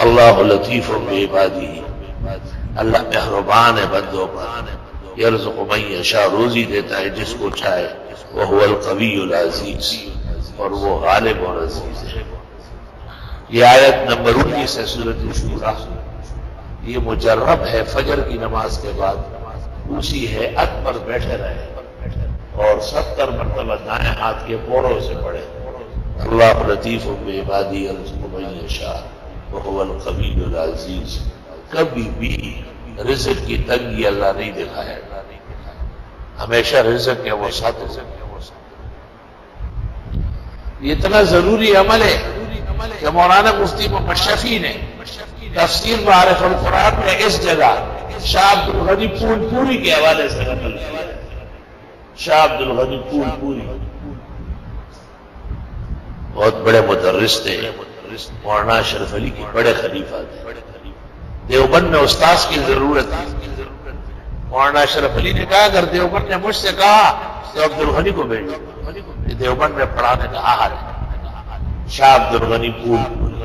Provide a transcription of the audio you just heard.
اللہ لطیف بعبادہ، اللہ مہربان ہے بندوں پر، یرزق من یشاء، روزی دیتا ہے جس کو چاہے، وہو القوی العزیز، اور وہ غالب اور عزیز ہے۔ یہ آیت نمبر 19 ہے سورۃ شورى۔ یہ مجرب ہے فجر کی نماز کے بعد اسی ہیئت پر بیٹھے رہے اور 70 مرتبہ دائیں ہاتھ کے پوروں سے پڑھے، اللہ لطیف بعبادہ یرزق من یشاء وہو القوی العزیز۔ کبھی بھی رزق کی تنگی اللہ نہیں دکھایا، ہمیشہ رزق کے وسعت ہے۔ یہ اتنا ضروری عمل ہے کہ مولانا مفتی محمد شفیع نے تفسیر معارف القرآن میں اس جگہ شاہ عبد الغنی پھول پوری کے حوالے سے نقل کیا ہے۔ شاہ عبد الغنی پھول پوری بہت بڑے مدرس تھے، مولانا اشرف علی کے بڑے خلیفہ تھے۔ دیوبند میں استاذ کی ضرورت تھی، مولانا اشرف علی نے کہا اگر دیوبند نے مجھ سے کہا تو عبد الغنی کو بھیجو، دیوبند میں پڑھانے کا آہر ہے۔ شاہ عبد الغنی پھول پوری